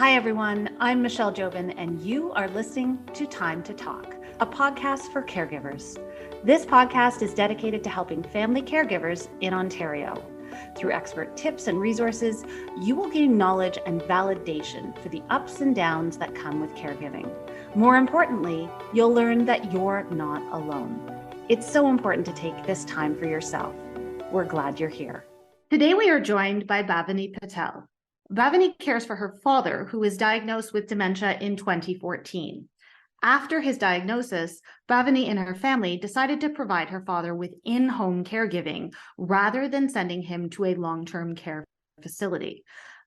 Hi, everyone. I'm Michelle Jobin, and you are listening to Time to Talk, a podcast for caregivers. This podcast is dedicated to helping family caregivers in Ontario. Through expert tips and resources, you will gain knowledge and validation for the ups and downs that come with caregiving. More importantly, you'll learn that you're not alone. It's so important to take this time for yourself. We're glad you're here. Today, we are joined by Bhavini Patel. Bhavini cares for her father, who was diagnosed with dementia in 2014. After his diagnosis, Bhavini and her family decided to provide her father with in-home caregiving rather than sending him to a long-term care facility.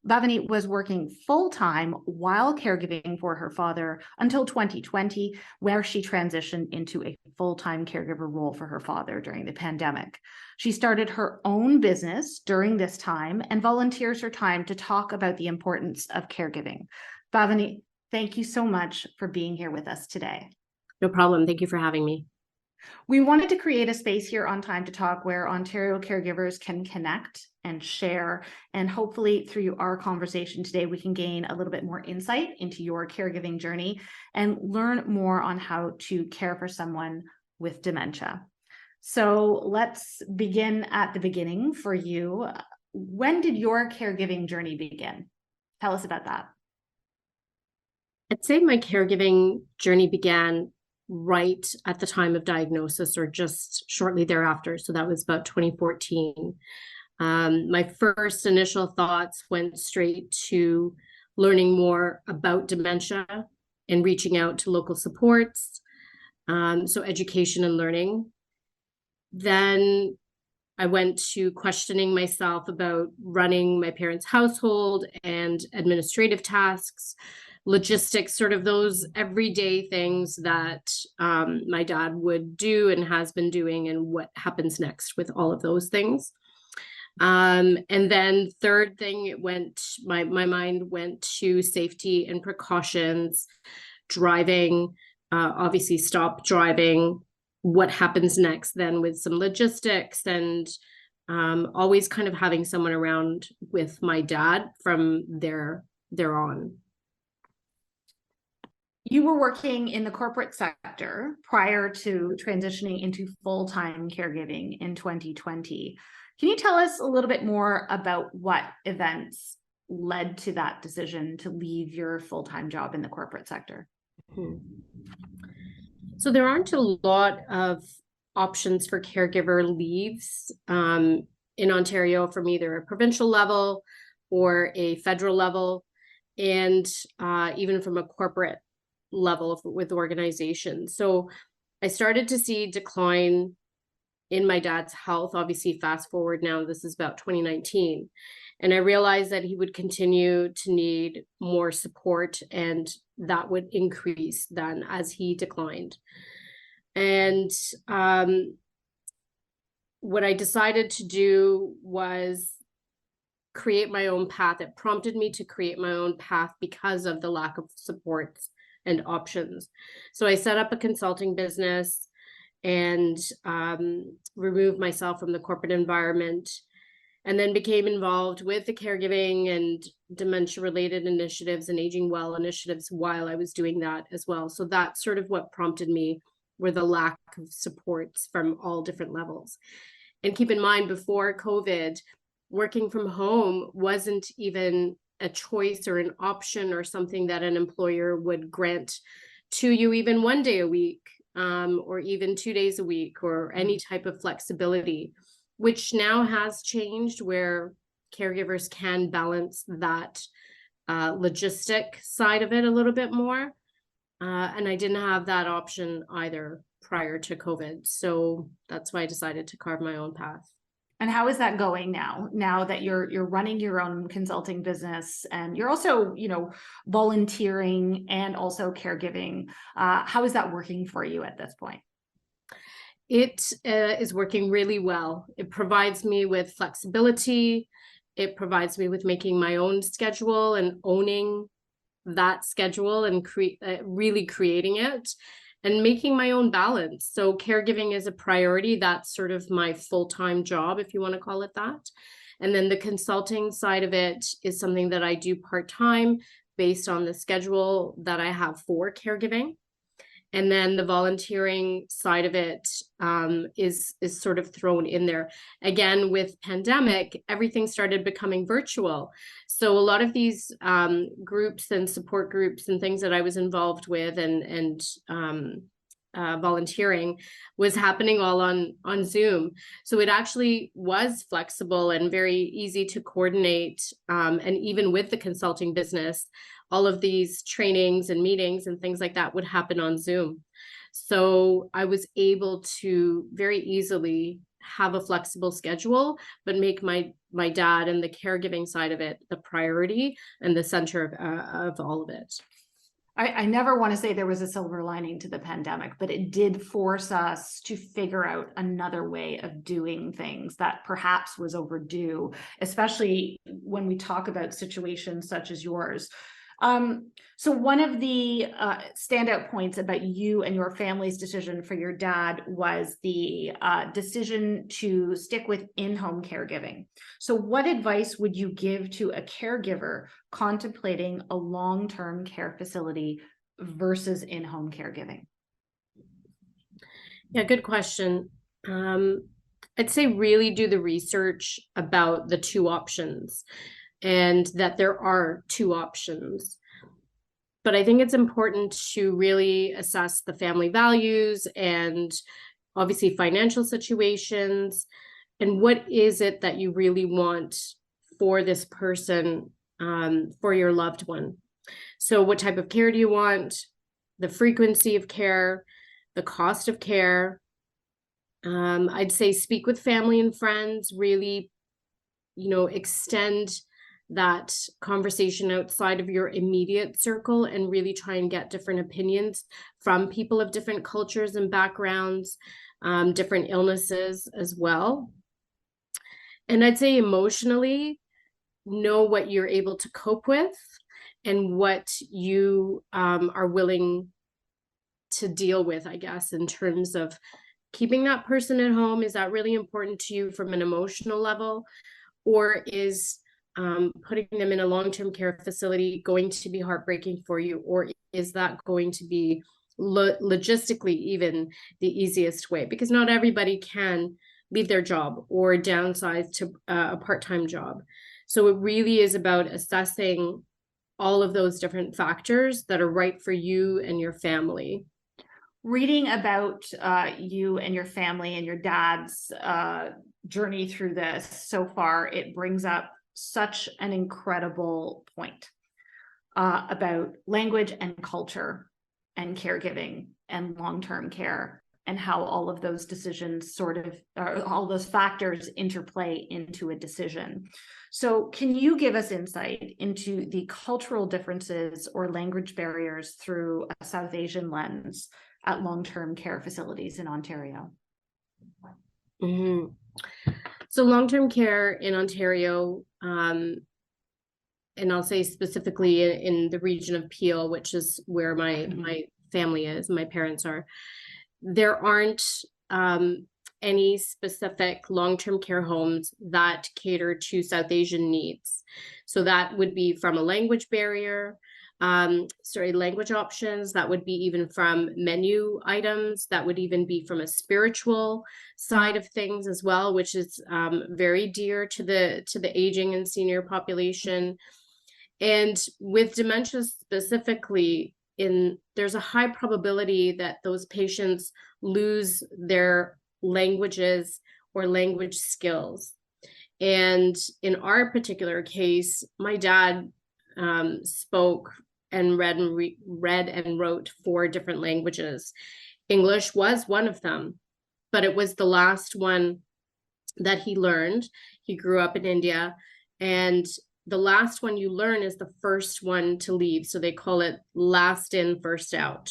Bhavini was working full-time while caregiving for her father until 2020, where she transitioned into a full-time caregiver role for her father during the pandemic. She started her own business during this time and volunteers her time to talk about the importance of caregiving. Bhavini, thank you so much for being here with us today. No problem. Thank you for having me. We wanted to create a space here on Time to Talk where Ontario caregivers can connect and share, and hopefully through our conversation today, we can gain a little bit more insight into your caregiving journey and learn more on how to care for someone with dementia. So let's begin at the beginning for you. When did your caregiving journey begin? Tell us about that. I'd say my caregiving journey began right at the time of diagnosis or just shortly thereafter. So that was about 2014. My first initial thoughts went straight to learning more about dementia and reaching out to local supports. So education and learning. Then I went to questioning myself about running my parents' household and administrative tasks, logistics, sort of those everyday things that my dad would do and has been doing, and what happens next with all of those things. And then third thing, my mind went to safety and precautions, driving, obviously stop driving, what happens next then with some logistics, and always kind of having someone around with my dad from there on. You were working in the corporate sector prior to transitioning into full-time caregiving in 2020. Can you tell us a little bit more about what events led to that decision to leave your full-time job in the corporate sector? So there aren't a lot of options for caregiver leaves in Ontario from either a provincial level or a federal level, and even from a corporate level with organizations. So I started to see decline in my dad's health. Obviously, fast forward now, this is about 2019. And I realized that he would continue to need more support, and that would increase then as he declined. And what I decided to do was create my own path. It prompted me to create my own path because of the lack of supports and options. So I set up a consulting business and removed myself from the corporate environment, and then became involved with the caregiving and dementia related initiatives and aging well initiatives while I was doing that as well. So that's sort of what prompted me, were the lack of supports from all different levels. And keep in mind, before COVID, working from home wasn't even a choice or an option or something that an employer would grant to you even one day a week, or even 2 days a week, or any type of flexibility, which now has changed, where caregivers can balance that logistic side of it a little bit more. And I didn't have that option either prior to COVID. So that's why I decided to carve my own path. And how is that going now that you're running your own consulting business, and you're also, volunteering and also caregiving? How is that working for you at this point? It is working really well. It provides me with flexibility. It provides me with making my own schedule and owning that schedule and really creating it and making my own balance. So caregiving is a priority. That's sort of my full-time job, if you want to call it that. And then the consulting side of it is something that I do part-time, based on the schedule that I have for caregiving. And then the volunteering side of it is sort of thrown in there. Again, with pandemic, everything started becoming virtual. So a lot of these groups and support groups and things that I was involved with and volunteering was happening all on Zoom. So it actually was flexible and very easy to coordinate. And even with the consulting business, all of these trainings and meetings and things like that would happen on Zoom. So I was able to very easily have a flexible schedule, but make my dad and the caregiving side of it the priority and the center of all of it. I never want to say there was a silver lining to the pandemic, but it did force us to figure out another way of doing things that perhaps was overdue, especially when we talk about situations such as yours. So one of the standout points about you and your family's decision for your dad was the decision to stick with in-home caregiving. So what advice would you give to a caregiver contemplating a long-term care facility versus in-home caregiving? Yeah, good question. I'd say really do the research about the two options, and that there are two options. But I think it's important to really assess the family values and obviously financial situations, and what is it that you really want for this person, for your loved one. So what type of care do you want, the frequency of care, the cost of care. I'd say speak with family and friends, really, extend that conversation outside of your immediate circle and really try and get different opinions from people of different cultures and backgrounds, different illnesses as well. And I'd say emotionally, know what you're able to cope with and what you are willing to deal with, I guess, in terms of keeping that person at home. Is that really important to you from an emotional level? Or is putting them in a long-term care facility going to be heartbreaking for you? Or is that going to be logistically even the easiest way? Because not everybody can leave their job or downsize to a part-time job. So it really is about assessing all of those different factors that are right for you and your family. Reading about you and your family and your dad's journey through this so far, it brings up such an incredible point about language and culture and caregiving and long-term care, and how all of those decisions all those factors interplay into a decision. So can you give us insight into the cultural differences or language barriers through a South Asian lens at long-term care facilities in Ontario? Mm-hmm. So long-term care in Ontario, and I'll say specifically in the region of Peel, which is where my family is, my parents are, there aren't any specific long-term care homes that cater to South Asian needs. So that would be from a language barrier, language options, that would be even from menu items, that would even be from a spiritual side of things as well, which is very dear to the aging and senior population. And with dementia specifically, there's a high probability that those patients lose their languages or language skills. And in our particular case, my dad spoke and read and wrote 4 different languages. English was one of them, but it was the last one that he learned. He grew up in India, and the last one you learn is the first one to leave. So they call it last in, first out.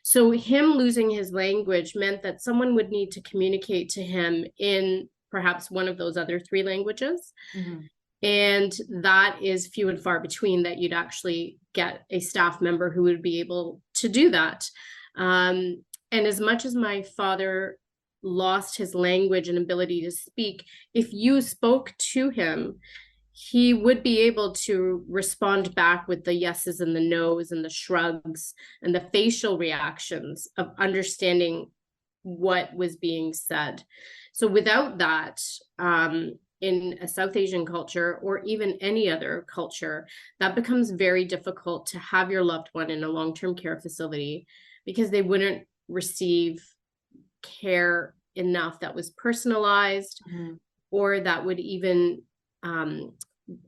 So him losing his language meant that someone would need to communicate to him in perhaps one of those other 3 languages. Mm-hmm. And that is few and far between that you'd actually get a staff member who would be able to do that. And as much as my father lost his language and ability to speak, if you spoke to him, he would be able to respond back with the yeses and the nos and the shrugs and the facial reactions of understanding what was being said. So without that, in a South Asian culture or even any other culture, that becomes very difficult to have your loved one in a long-term care facility because they wouldn't receive care enough that was personalized, or that would even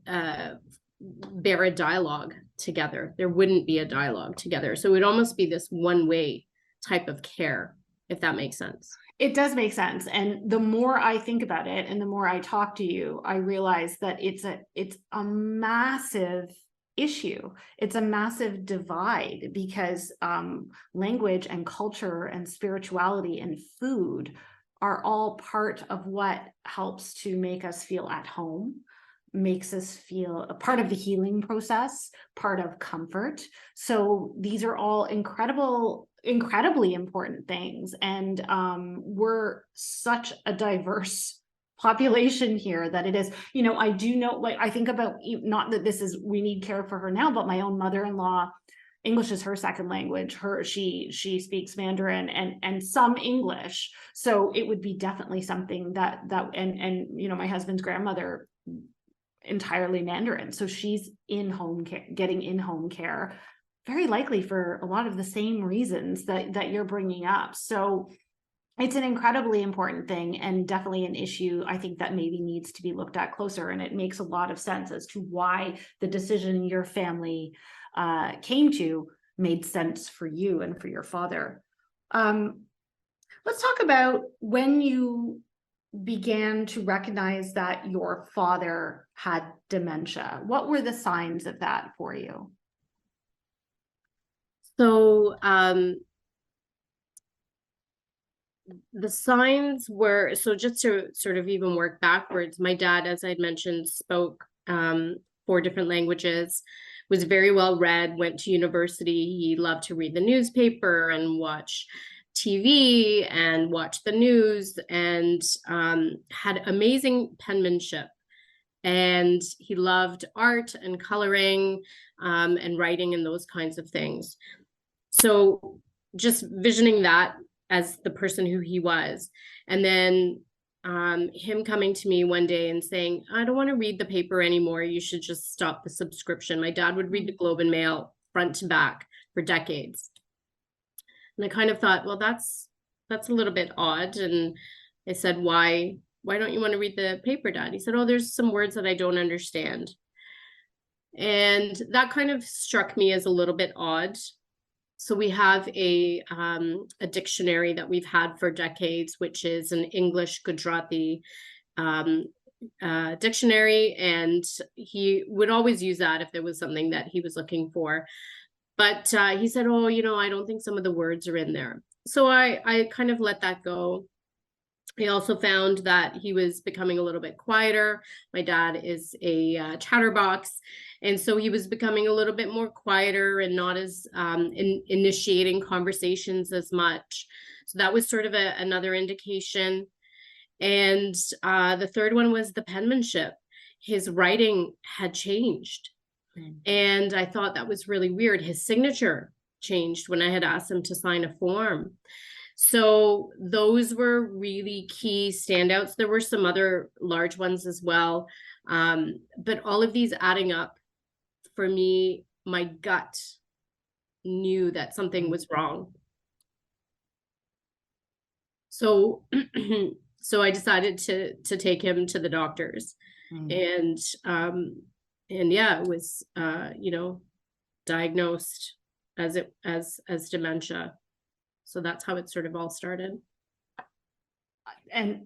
bear a dialogue together. There wouldn't be a dialogue together. So it would almost be this one-way type of care, if that makes sense. It does make sense. And the more I think about it and the more I talk to you, I realize that it's a massive issue. It's a massive divide because language and culture and spirituality and food are all part of what helps to make us feel at home, makes us feel a part of the healing process, part of comfort. So these are all incredibly important things. And we're such a diverse population here that it is, I do know, like, I think about, not that we need care for her now, but my own mother-in-law, English is her second language. She speaks Mandarin and some English. So it would be definitely something that and my husband's grandmother, entirely Mandarin. So she's in home care, getting in-home care, very likely for a lot of the same reasons that you're bringing up. So it's an incredibly important thing and definitely an issue I think that maybe needs to be looked at closer. And it makes a lot of sense as to why the decision your family came to made sense for you and for your father. Let's talk about when you began to recognize that your father had dementia. What were the signs of that for you? So the signs were, so just to sort of even work backwards, my dad, as I'd mentioned, spoke 4 different languages, was very well read, went to university. He loved to read the newspaper and watch TV and watch the news, and had amazing penmanship. And he loved art and coloring and writing and those kinds of things. So just visioning that as the person who he was. And then him coming to me one day and saying, I don't want to read the paper anymore. You should just stop the subscription. My dad would read the Globe and Mail front to back for decades. And I kind of thought, well, that's a little bit odd. And I said, why don't you want to read the paper, Dad? He said, oh, there's some words that I don't understand. And that kind of struck me as a little bit odd. So we have a dictionary that we've had for decades, which is an English Gujarati dictionary. And he would always use that if there was something that he was looking for. But he said, oh, I don't think some of the words are in there. So I kind of let that go. I also found that he was becoming a little bit quieter. My dad is a chatterbox. And so he was becoming a little bit more quieter and not as initiating conversations as much. So that was sort of another indication. And the third one was the penmanship. His writing had changed. And I thought that was really weird. His signature changed when I had asked him to sign a form. So those were really key standouts. There were some other large ones as well. But all of these adding up, for me, my gut knew that something was wrong. So so I decided to take him to the doctors. And yeah, it was diagnosed as dementia. So that's how it sort of all started. And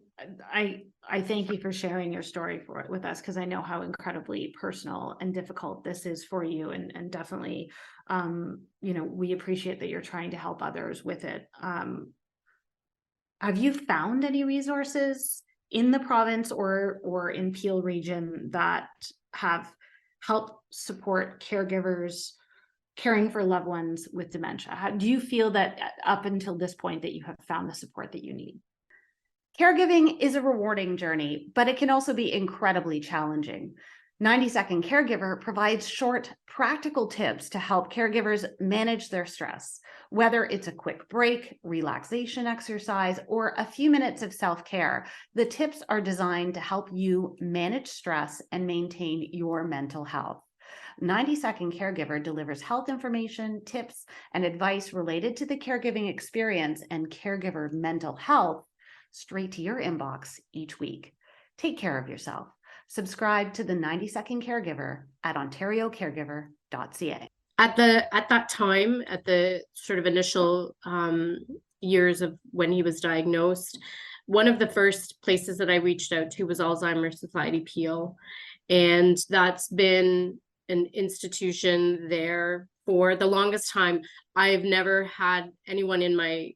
I thank you for sharing your story with us, because I know how incredibly personal and difficult this is for you, and definitely we appreciate that you're trying to help others with it. Have you found any resources in the province or in Peel region that have helped support caregivers caring for loved ones with dementia? Do you feel that up until this point that you have found the support that you need? Caregiving is a rewarding journey, but it can also be incredibly challenging. 90-Second Caregiver provides short, practical tips to help caregivers manage their stress. Whether it's a quick break, relaxation exercise, or a few minutes of self-care, the tips are designed to help you manage stress and maintain your mental health. 90-Second Caregiver delivers health information, tips, and advice related to the caregiving experience and caregiver mental health straight to your inbox each week. Take care of yourself. Subscribe to the 90-Second Caregiver at ontariocaregiver.ca. At that time, at the sort of initial years of when he was diagnosed, one of the first places that I reached out to was Alzheimer's Society Peel. And that's been an institution there for the longest time. I've never had anyone in my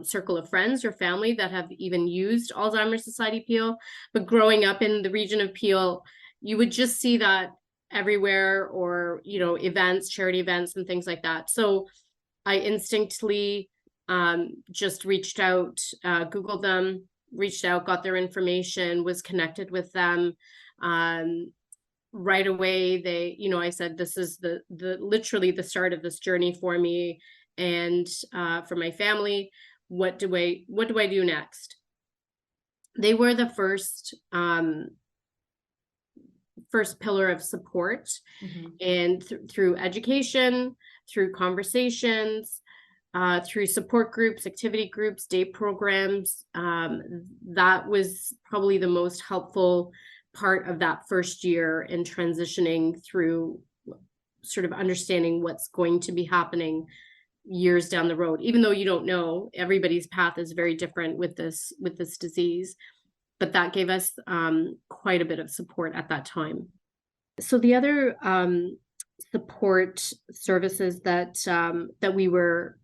circle of friends or family that have even used Alzheimer's Society Peel. But growing up in the region of Peel, you would just see that everywhere, or, events, charity events and things like that. So I instinctively just reached out, Googled them, reached out, got their information, was connected with them. Right away, I said, this is the literally the start of this journey for me and for my family. What do I do next? They were the first pillar of support. Mm-hmm. And through education, through conversations, through support groups, activity groups, day programs, that was probably the most helpful part of that first year in transitioning through sort of understanding what's going to be happening years down the road. Even though you don't know, everybody's path is very different with this disease, but that gave us quite a bit of support at that time. So the other support services that we were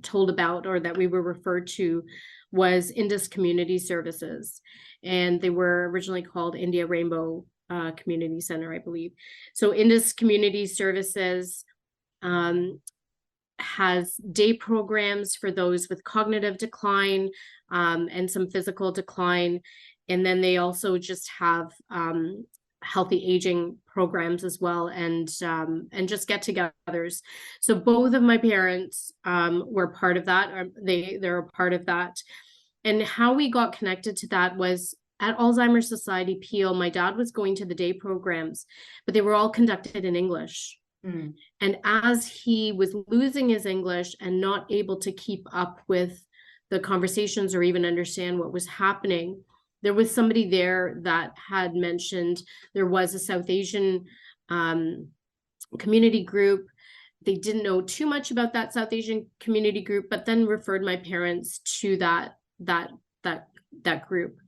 told about, or that we were referred to, was Indus Community Services, and they were originally called India Rainbow Community Center, I believe. So Indus Community Services has day programs for those with cognitive decline and some physical decline, and then they also just have healthy aging programs as well, and just get-togethers. So both of my parents were part of that. They're a part of that. And how we got connected to that was at Alzheimer's Society Peel. My dad was going to the day programs, but they were all conducted in English. Mm. And as he was losing his English and not able to keep up with the conversations or even understand what was happening, there was somebody there that had mentioned there was a South Asian community group. They didn't know too much about that South Asian community group, but then referred my parents to that group.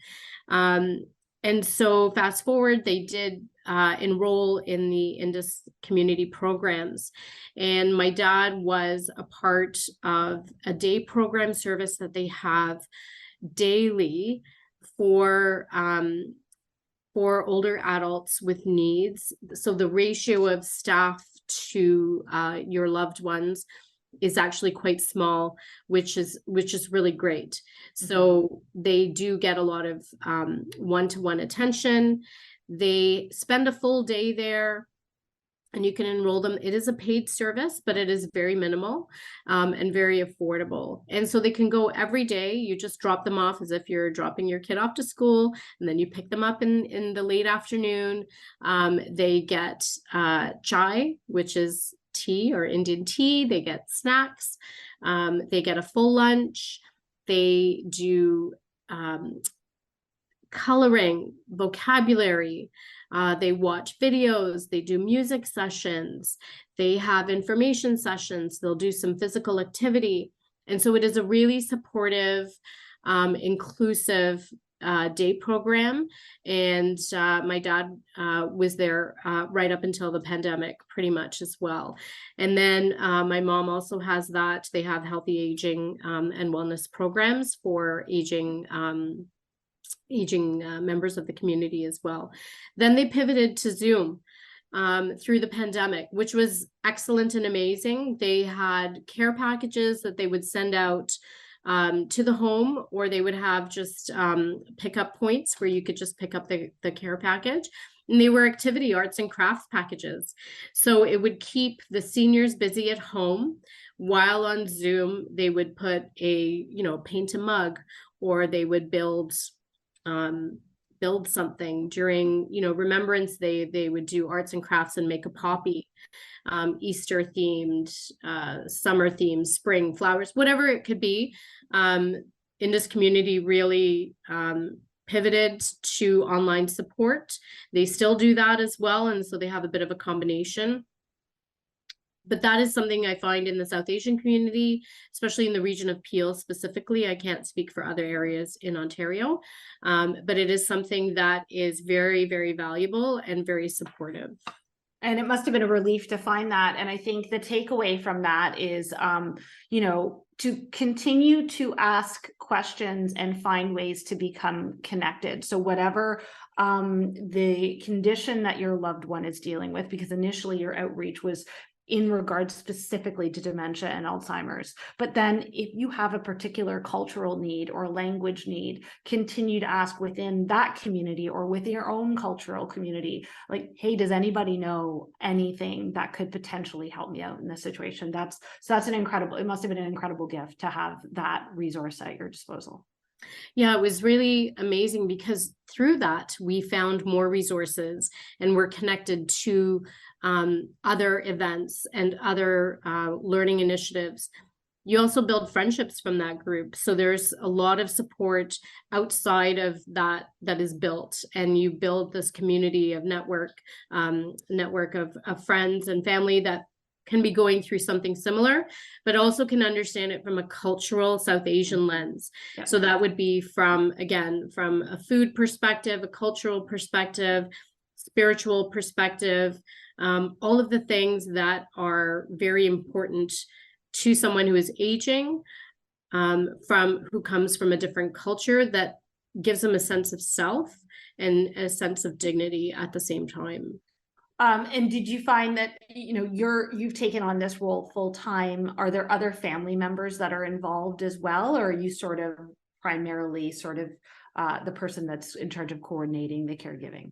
And so fast forward, they did enroll in the Indus community programs. And my dad was a part of a day program service that they have daily for older adults with needs. So the ratio of staff to your loved ones is actually quite small, which is really great. Mm-hmm. So they do get a lot of one-to-one attention. They spend a full day there, and you can enroll them. It is a paid service, but it is very minimal and very affordable. And so they can go every day. You just drop them off as if you're dropping your kid off to school, and then you pick them up in the late afternoon. They get chai, which is tea or Indian tea. They get snacks. They get a full lunch. They do coloring, vocabulary. They watch videos. They do music sessions. They have information sessions. They'll do some physical activity. And so it is a really supportive, inclusive day program. And my dad was there right up until the pandemic, pretty much as well. And then my mom also has that. They have healthy aging and wellness programs for aging members of the community as well. Then they pivoted to Zoom through the pandemic, which was excellent and amazing. They had care packages that they would send out to the home, or they would have just pickup points where you could just pick up the care package. And they were activity, arts, and crafts packages. So it would keep the seniors busy at home, while on Zoom, they would put paint a mug, or they would build something during, Remembrance Day. They would do arts and crafts and make a poppy, Easter themed, summer themed, spring flowers, whatever it could be. In this community really pivoted to online support. They still do that as well. And so they have a bit of a combination. But that is something I find in the South Asian community, especially in the region of Peel specifically. I can't speak for other areas in Ontario, but it is something that is very, very valuable and very supportive. And it must have been a relief to find that. And I think the takeaway from that is, to continue to ask questions and find ways to become connected. So whatever the condition that your loved one is dealing with, because initially your outreach was in regards specifically to dementia and Alzheimer's. But then if you have a particular cultural need or language need, continue to ask within that community or with your own cultural community, like, hey, does anybody know anything that could potentially help me out in this situation? It must have been an incredible gift to have that resource at your disposal. Yeah, it was really amazing, because through that, we found more resources and we're connected to other events and other learning initiatives. You also build friendships from that group. So there's a lot of support outside of that is built, and you build this community of network of friends and family that can be going through something similar, but also can understand it from a cultural South Asian lens. Yeah. So that would be from a food perspective, a cultural perspective, spiritual perspective, all of the things that are very important to someone who is aging, who comes from a different culture, that gives them a sense of self and a sense of dignity at the same time. And did you find that, you've taken on this role full time? Are there other family members that are involved as well? Or are you sort of primarily the person that's in charge of coordinating the caregiving?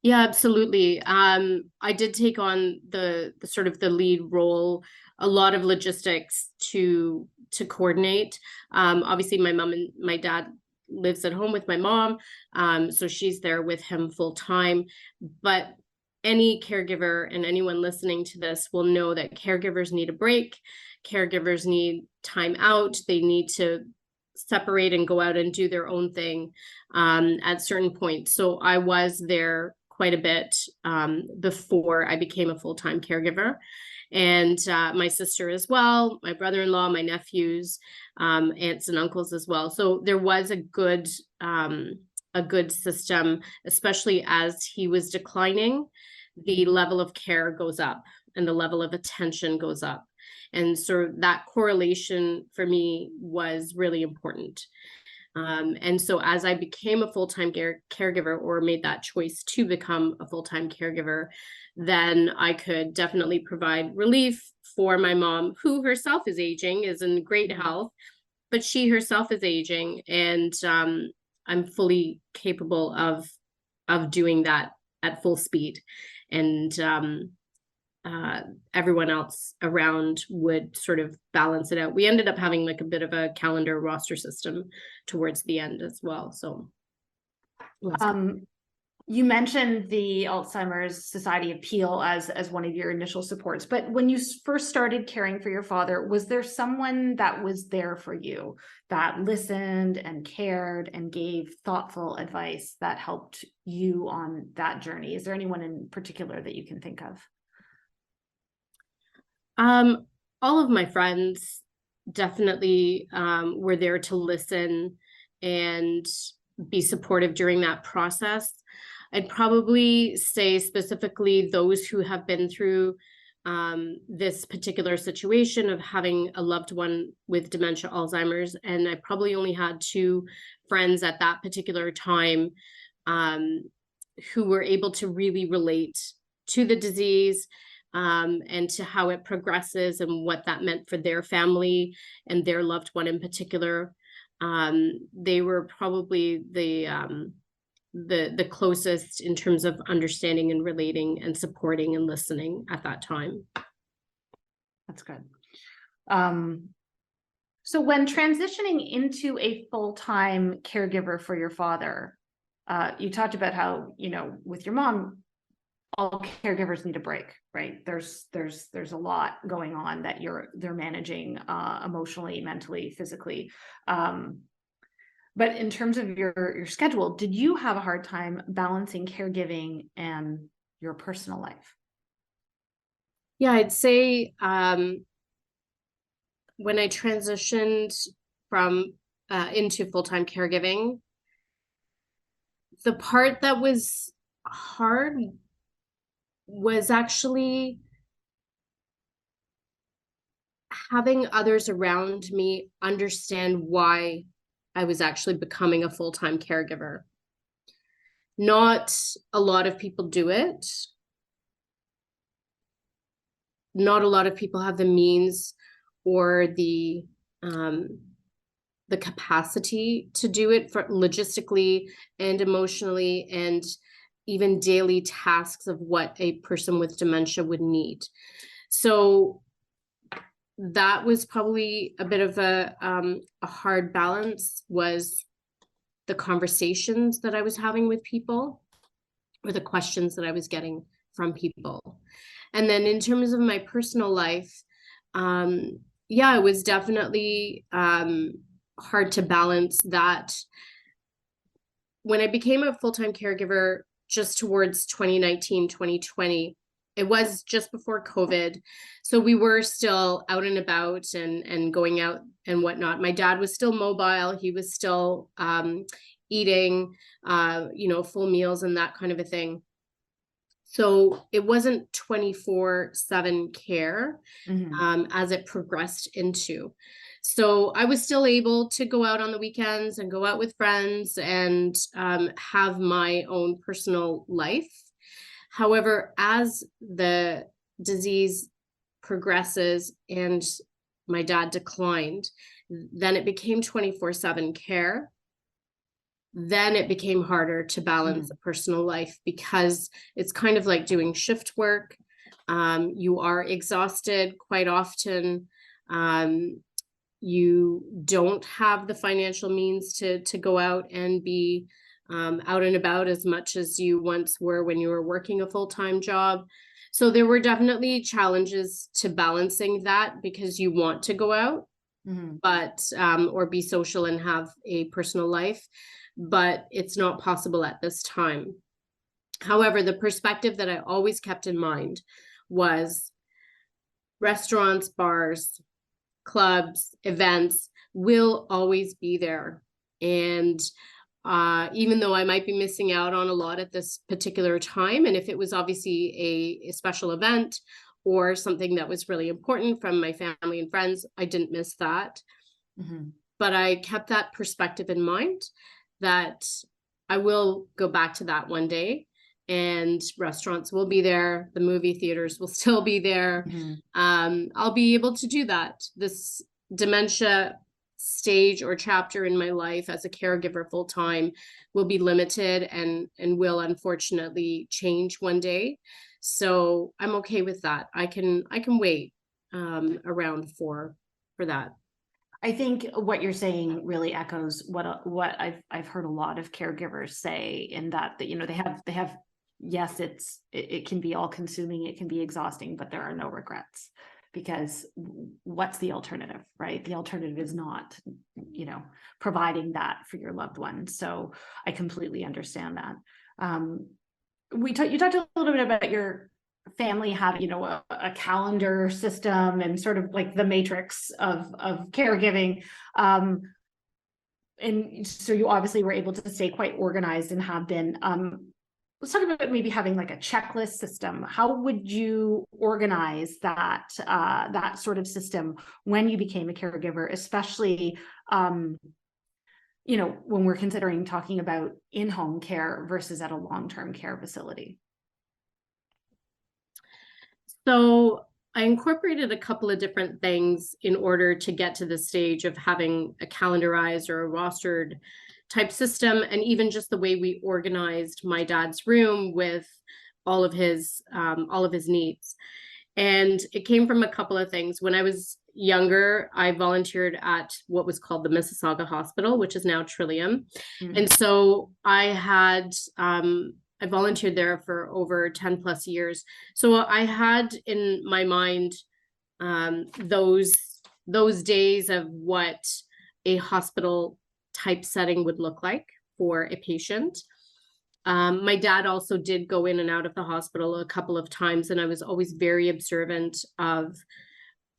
Yeah, absolutely. I did take on the sort of the lead role, a lot of logistics to coordinate. Obviously my mom and my dad lives at home with my mom. So she's there with him full time, but any caregiver and anyone listening to this will know that caregivers need a break. Caregivers need time out. They need to separate and go out and do their own thing at certain points. So I was there quite a bit before I became a full-time caregiver. And my sister as well, my brother-in-law, my nephews, aunts and uncles as well. So there was a good system, especially as he was declining. The level of care goes up and the level of attention goes up. And so that correlation for me was really important. And so as I became a full-time caregiver, or made that choice to become a full-time caregiver, then I could definitely provide relief for my mom, who herself is aging, is in great health, but she herself is aging. And I'm fully capable of doing that at full speed. And everyone else around would sort of balance it out. We ended up having like a bit of a calendar roster system towards the end as well. So you mentioned the Alzheimer's Society of Peel as one of your initial supports, but when you first started caring for your father, was there someone that was there for you, that listened and cared and gave thoughtful advice that helped you on that journey? Is there anyone in particular that you can think of? All of my friends definitely were there to listen and be supportive during that process. I'd probably say specifically those who have been through this particular situation of having a loved one with dementia, Alzheimer's. And I probably only had 2 friends at that particular time who were able to really relate to the disease, and to how it progresses and what that meant for their family and their loved one in particular. They were probably the closest in terms of understanding and relating and supporting and listening at that time. That's good. So when transitioning into a full-time caregiver for your father, you talked about how, with your mom, all caregivers need a break, right? There's a lot going on that they're managing emotionally, mentally, physically. But in terms of your schedule, did you have a hard time balancing caregiving and your personal life? Yeah, I'd say when I transitioned from into full-time caregiving, the part that was hard was actually having others around me understand why I was actually becoming a full-time caregiver. Not a lot of people do it. Not a lot of people have the means or the capacity to do it for logistically and emotionally and even daily tasks of what a person with dementia would need. So that was probably a bit of a hard balance, was the conversations that I was having with people or the questions that I was getting from people. And then in terms of my personal life, it was definitely hard to balance that. When I became a full-time caregiver just towards 2019, 2020, it was just before COVID. So we were still out and about and going out and whatnot. My dad was still mobile. He was still eating, full meals and that kind of a thing. So it wasn't 24/7 care as it progressed into. So I was still able to go out on the weekends and go out with friends and have my own personal life. However, as the disease progresses and my dad declined, then it became 24/7 care. Then it became harder to balance a personal life because it's kind of like doing shift work. You are exhausted quite often. You don't have the financial means to go out and be out and about as much as you once were when you were working a full-time job. So there were definitely challenges to balancing that because you want to go out, but or be social and have a personal life, but it's not possible at this time. However, the perspective that I always kept in mind was restaurants, bars, clubs, events will always be there. And even though I might be missing out on a lot at this particular time, and if it was obviously a special event or something that was really important from my family and friends, I didn't miss that. But I kept that perspective in mind that I will go back to that one day, and restaurants will be there. The movie theaters will still be there. I'll be able to do that. This dementia stage or chapter in my life as a caregiver full time will be limited and will unfortunately change one day. So I'm okay with that. I can wait around for that. I think what you're saying really echoes what I've heard a lot of caregivers say, in that they have yes, it can be all consuming, it can be exhausting, but there are no regrets, because what's the alternative, right? The alternative is not, providing that for your loved one. So I completely understand that. You talked a little bit about your family having, a calendar system and sort of like the matrix of caregiving. And so you obviously were able to stay quite organized and have been. Let's talk about maybe having like a checklist system. How would you organize that sort of system when you became a caregiver, especially when we're considering talking about in-home care versus at a long-term care facility? So I incorporated a couple of different things in order to get to the stage of having a calendarized or a rostered type system, and even just the way we organized my dad's room with all of his needs. And it came from a couple of things. When I was younger, I volunteered at what was called the Mississauga Hospital, which is now Trillium. And so I volunteered there for over 10 plus years. So I had in my mind those days of what a hospital type setting would look like for a patient. My dad also did go in and out of the hospital a couple of times, and I was always very observant of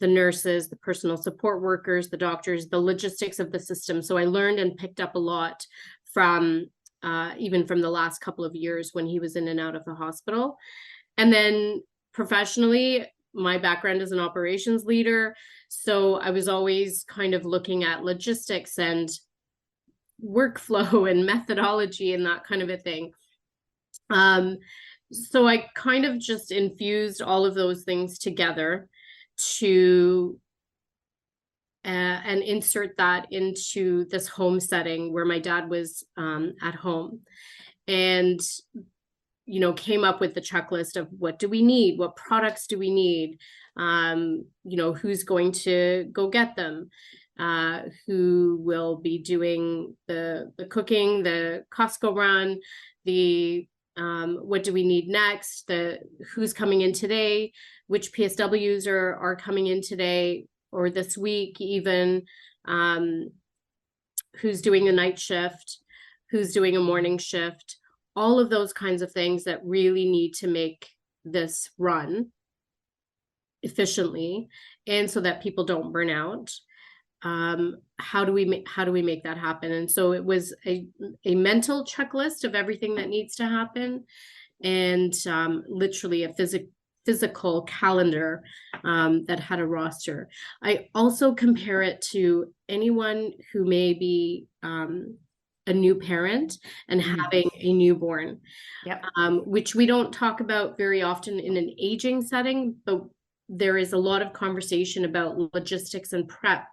the nurses, the personal support workers, the doctors, the logistics of the system. So I learned and picked up a lot from even from the last couple of years when he was in and out of the hospital. And then professionally, my background is an operations leader. So I was always kind of looking at logistics and workflow and methodology and that kind of a thing. So I kind of just infused all of those things together to and insert that into this home setting where my dad was at home, and came up with the checklist of what do we need, what products do we need, who's going to go get them, who will be doing the cooking, the Costco run, the what do we need next, the who's coming in today, which PSWs are coming in today or this week even, who's doing a night shift, who's doing a morning shift, all of those kinds of things that really need to make this run efficiently and so that people don't burn out. How do we make that happen? And so it was a mental checklist of everything that needs to happen, and literally a physical calendar that had a roster. I also compare it to anyone who may be a new parent and having a newborn, which we don't talk about very often in an aging setting, but there is a lot of conversation about logistics and prep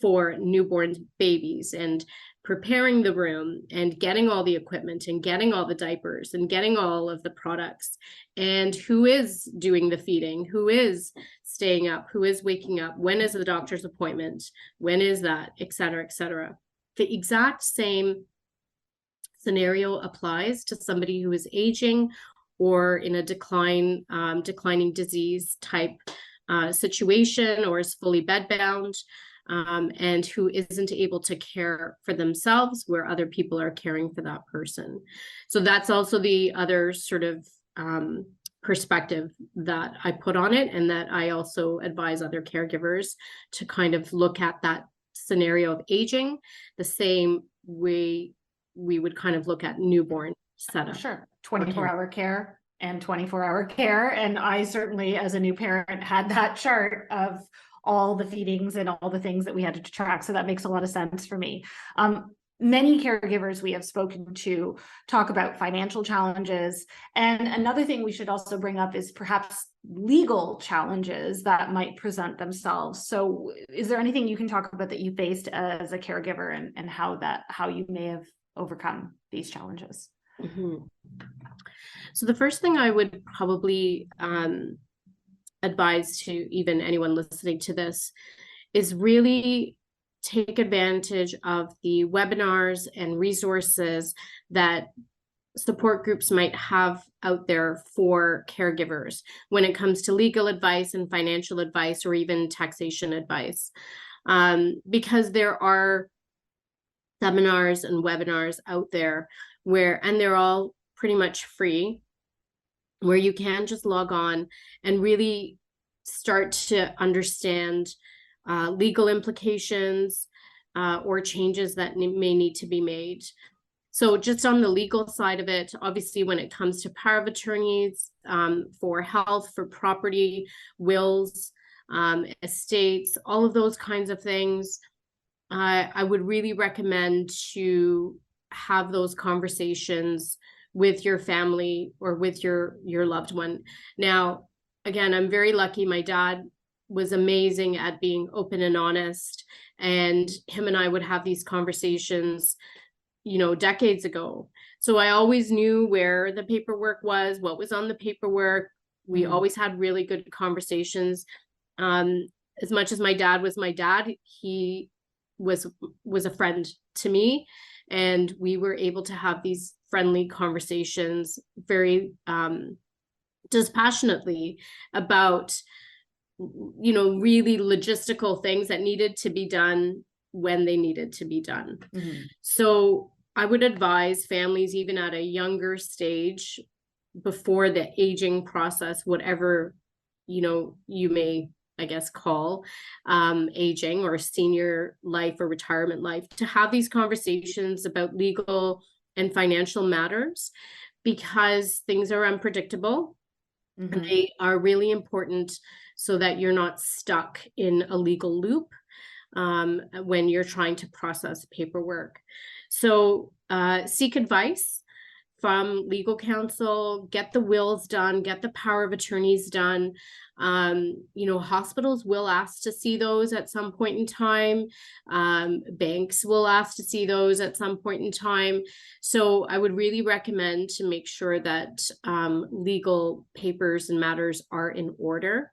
for newborn babies and preparing the room and getting all the equipment and getting all the diapers and getting all of the products, and who is doing the feeding, who is staying up, who is waking up, when is the doctor's appointment, when is that, et cetera, et cetera. The exact same scenario applies to somebody who is aging or in a declining disease type situation, or is fully bedbound, and who isn't able to care for themselves where other people are caring for that person. So that's also the other sort of perspective that I put on it, and that I also advise other caregivers to kind of look at that scenario of aging the same way we would kind of look at newborn setup. Sure. 24-hour care and 24-hour care. And I certainly, as a new parent, had that chart of all the feedings and all the things that we had to track. So that makes a lot of sense for me. Many caregivers we have spoken to talk about financial challenges. And another thing we should also bring up is perhaps legal challenges that might present themselves. So is there anything you can talk about that you faced as a caregiver, and how you may have overcome these challenges? Mm-hmm. So the first thing I would probably advise to even anyone listening to this is really take advantage of the webinars and resources that support groups might have out there for caregivers when it comes to legal advice and financial advice, or even taxation advice, because there are seminars and webinars out there and they're all pretty much free, where you can just log on and really start to understand legal implications or changes that may need to be made. So just on the legal side of it, obviously when it comes to power of attorneys for health, for property, wills, estates, all of those kinds of things, I would really recommend to have those conversations with your family or with your loved one. Now, again, I'm very lucky. My dad was amazing at being open and honest, and him and I would have these conversations, decades ago. So I always knew where the paperwork was, what was on the paperwork. We always had really good conversations. As much as my dad was my dad, he was a friend to me, and we were able to have these friendly conversations very dispassionately about really logistical things that needed to be done when they needed to be done. So I would advise families, even at a younger stage, before the aging process, whatever you may, I guess, call aging or senior life or retirement life, to have these conversations about legal and financial matters, because things are unpredictable. And they are really important so that you're not stuck in a legal loop when you're trying to process paperwork. So seek advice from legal counsel, get the wills done, get the power of attorneys done. Hospitals will ask to see those at some point in time. Banks will ask to see those at some point in time. So I would really recommend to make sure that legal papers and matters are in order.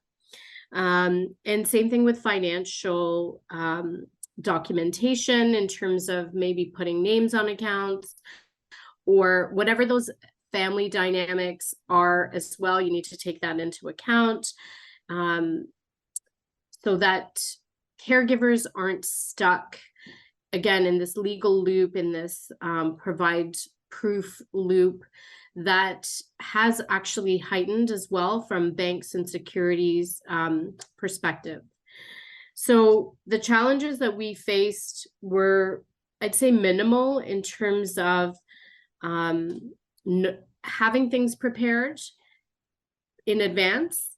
And same thing with financial documentation, in terms of maybe putting names on accounts or whatever those family dynamics are as well. You need to take that into account so that caregivers aren't stuck, again, in this legal loop, in this provide proof loop that has actually heightened as well from banks and securities perspective. So the challenges that we faced were, I'd say, minimal in terms of having things prepared in advance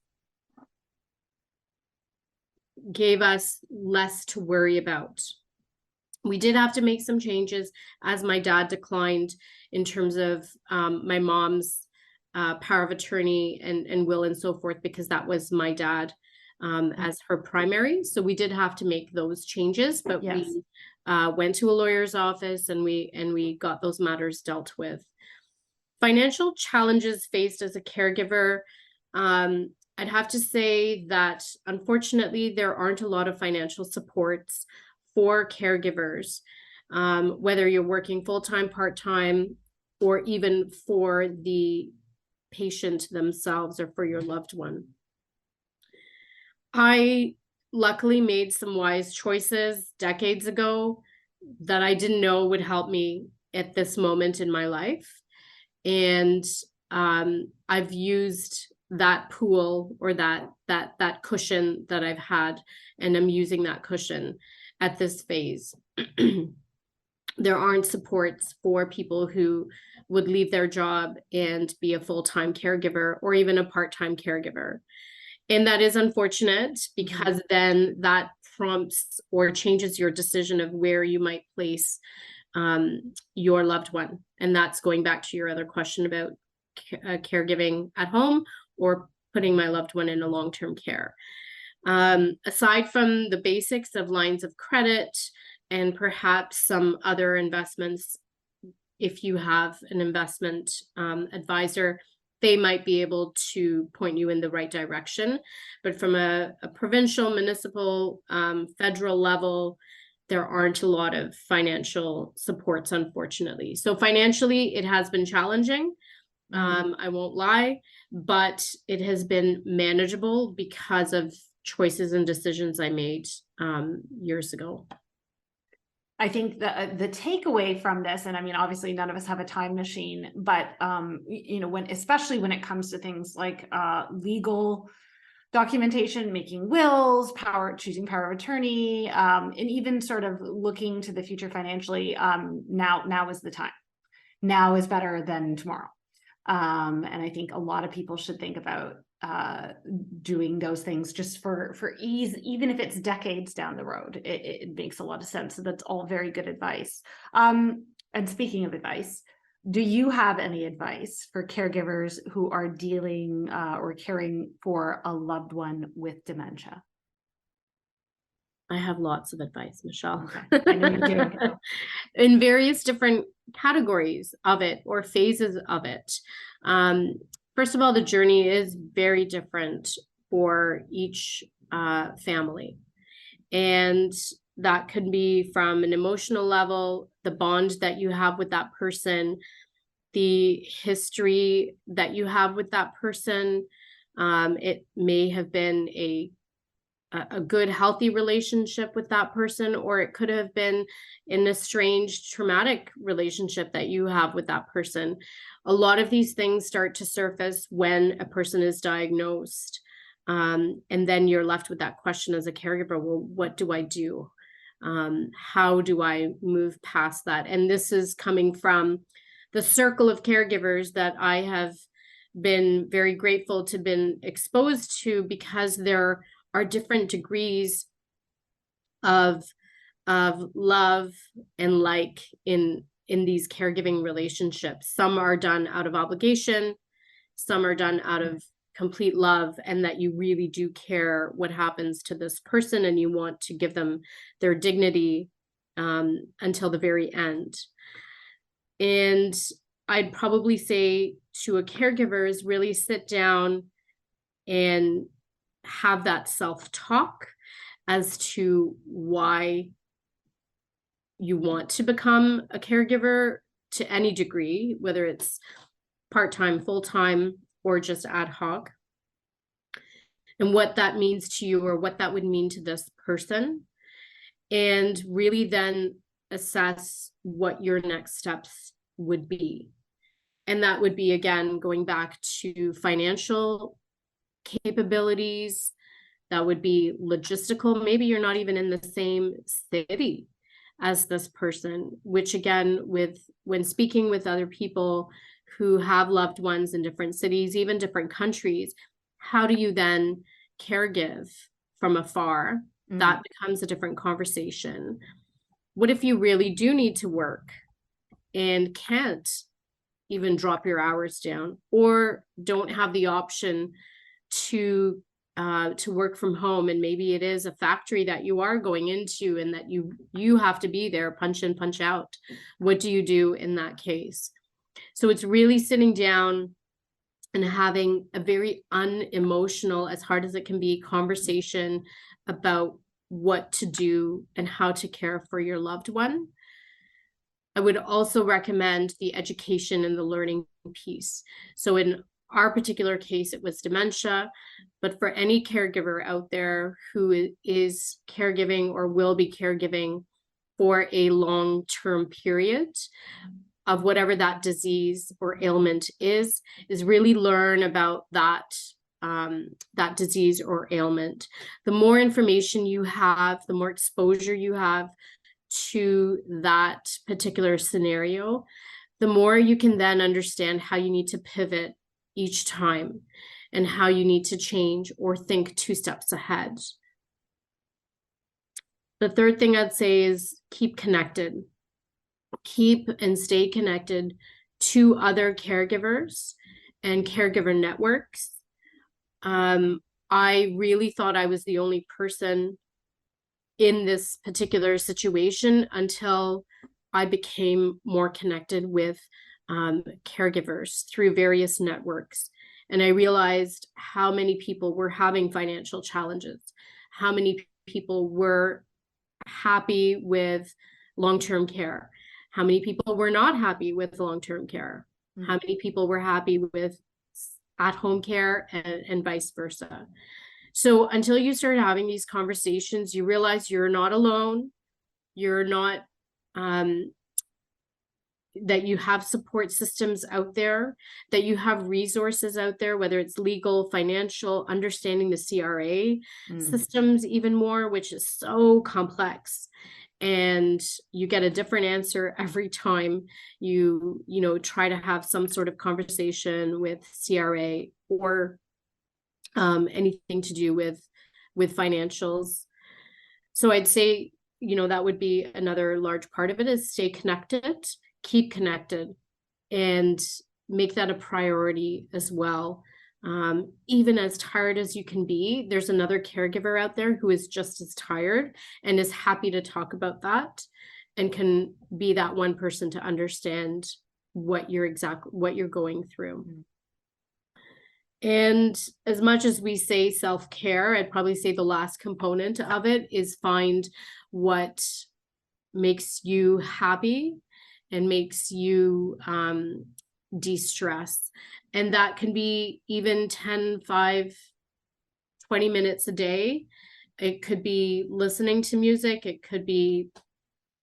gave us less to worry about. We did have to make some changes as my dad declined, in terms of my mom's power of attorney and will and so forth, because that was my dad as her primary. So we did have to make those changes, but yes, we went to a lawyer's office and we got those matters dealt with. Financial challenges faced as a caregiver. I'd have to say that unfortunately there aren't a lot of financial supports for caregivers, whether you're working full-time, part-time, or even for the patient themselves or for your loved one. I luckily made some wise choices decades ago that I didn't know would help me at this moment in my life. And I've used that pool, or that cushion that I've had, and I'm using that cushion at this phase. There aren't supports for people who would leave their job and be a full-time caregiver or even a part-time caregiver. And that is unfortunate, because then that prompts or changes your decision of where you might place your loved one. And that's going back to your other question about caregiving at home or putting my loved one in a long-term care. Aside from the basics of lines of credit and perhaps some other investments, if you have an investment advisor, they might be able to point you in the right direction. But from a provincial, municipal, federal level, there aren't a lot of financial supports, unfortunately. So financially, it has been challenging. I won't lie, but it has been manageable because of choices and decisions I made years ago. I think the takeaway from this, and I mean, obviously none of us have a time machine, but especially when it comes to things like legal documentation, making wills, choosing power of attorney, and even sort of looking to the future financially, now is the time. Now is better than tomorrow. And I think a lot of people should think about doing those things just for ease, even if it's decades down the road. It makes a lot of sense. So that's all very good advice. And speaking of advice, Do you have any advice for caregivers who are dealing or caring for a loved one with dementia? I have lots of advice, Michelle. Okay. I know you do. In various different categories of it or phases of it. Um, First of all, the journey is very different for each family. And that could be from an emotional level, the bond that you have with that person, the history that you have with that person. It may have been a good, healthy relationship with that person, or it could have been in a strange, traumatic relationship that you have with that person. A lot of these things start to surface when a person is diagnosed. And then you're left with that question as a caregiver, well, what do I do? How do I move past that? And this is coming from the circle of caregivers that I have been very grateful to been exposed to, because there are different degrees of love and like in these caregiving relationships. Some are done out of obligation, some are done out of complete love, and that you really do care what happens to this person and you want to give them their dignity until the very end. And I'd probably say to a caregiver is really sit down and have that self-talk as to why you want to become a caregiver to any degree, whether it's part-time, full-time, or just ad hoc, and what that means to you or what that would mean to this person. And really then assess what your next steps would be. And that would be, again, going back to financial capabilities, that would be logistical. Maybe you're not even in the same city as this person, which again, when speaking with other people who have loved ones in different cities, even different countries, how do you then caregive from afar? That becomes a different conversation. What if you really do need to work and can't even drop your hours down, or don't have the option to work from home, and maybe it is a factory that you are going into and that you have to be there, punch in, punch out? What do you do in that case? So it's really sitting down and having a very unemotional, as hard as it can be, conversation about what to do and how to care for your loved one. I would also recommend the education and the learning piece. So in our particular case, it was dementia, but for any caregiver out there who is caregiving or will be caregiving for a long-term period of whatever that disease or ailment is really learn about that disease or ailment. The more information you have, the more exposure you have to that particular scenario, the more you can then understand how you need to pivot each time and how you need to change or think 2 steps ahead. The third thing I'd say is keep connected. Keep and stay connected to other caregivers and caregiver networks. I really thought I was the only person in this particular situation until I became more connected with caregivers through various networks. And I realized how many people were having financial challenges, how many people were happy with long-term care, how many people were not happy with long-term care, how many people were happy with at-home care, and vice versa. So until you start having these conversations, you realize you're not alone. You're not, that you have support systems out there, that you have resources out there, whether it's legal, financial, understanding the CRA systems even more, which is so complex. And you get a different answer every time you try to have some sort of conversation with CRA or anything to do with financials. So I'd say, that would be another large part of it, is stay connected, keep connected. and make that a priority as well. Even as tired as you can be, there's another caregiver out there who is just as tired and is happy to talk about that and can be that one person to understand what you're going through. Mm-hmm. And as much as we say self-care, I'd probably say the last component of it is find what makes you happy and makes you de-stress. And that can be even 10, 5, 20 minutes a day. It could be listening to music. It could be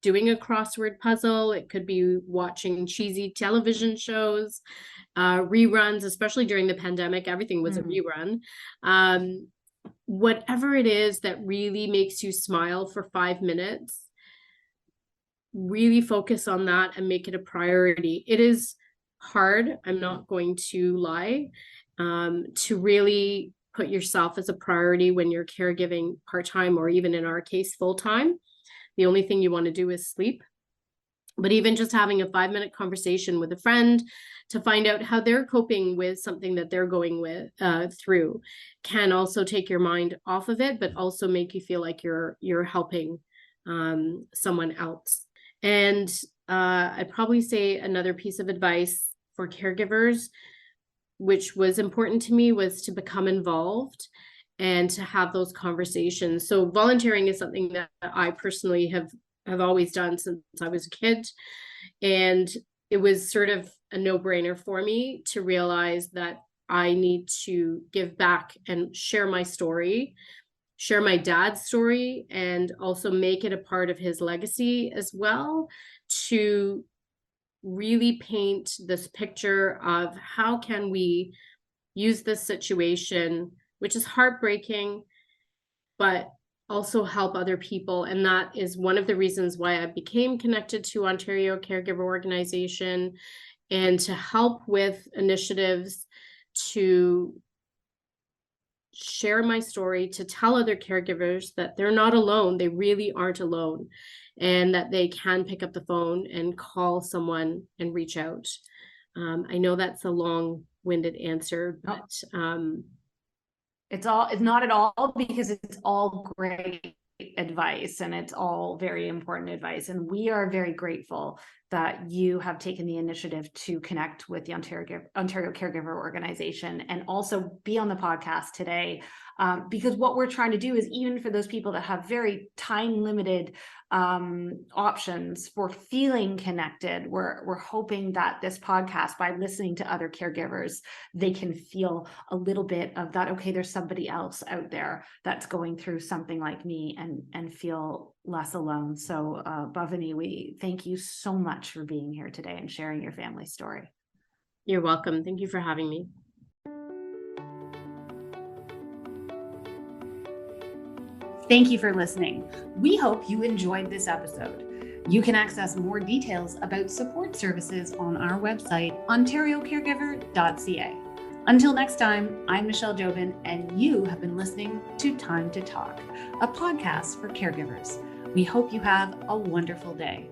doing a crossword puzzle. It could be watching cheesy television shows, reruns, especially during the pandemic. Everything was a rerun. Whatever it is that really makes you smile for 5 minutes, really focus on that and make it a priority. It is hard, I'm not going to lie, to really put yourself as a priority when you're caregiving part-time, or even in our case, full-time. The only thing you want to do is sleep. But even just having a 5-minute conversation with a friend to find out how they're coping with something that they're going through can also take your mind off of it, but also make you feel like you're helping someone else. And I'd probably say another piece of advice for caregivers, which was important to me, was to become involved and to have those conversations. So volunteering is something that I personally have always done since I was a kid. And it was sort of a no-brainer for me to realize that I need to give back and share my story, share my dad's story, and also make it a part of his legacy as well, to really paint this picture of how can we use this situation, which is heartbreaking, but also help other people. And that is one of the reasons why I became connected to Ontario Caregiver Organization, and to help with initiatives to share my story, to tell other caregivers that they're not alone. They really aren't alone, and that they can pick up the phone and call someone and reach out. I know that's a long-winded answer, but it's not at all, because it's all great advice and it's all very important advice. And we are very grateful that you have taken the initiative to connect with the Ontario Caregiver Organization and also be on the podcast today. Because what we're trying to do is, even for those people that have very time limited options for feeling connected, we're hoping that this podcast, by listening to other caregivers, they can feel a little bit of that, okay, there's somebody else out there that's going through something like me, and feel less alone. So Bhavini, we thank you so much for being here today and sharing your family story. You're welcome. Thank you for having me. Thank you for listening. We hope you enjoyed this episode. You can access more details about support services on our website, ontariocaregiver.ca. Until next time, I'm Michelle Jobin, and you have been listening to Time to Talk, a podcast for caregivers. We hope you have a wonderful day.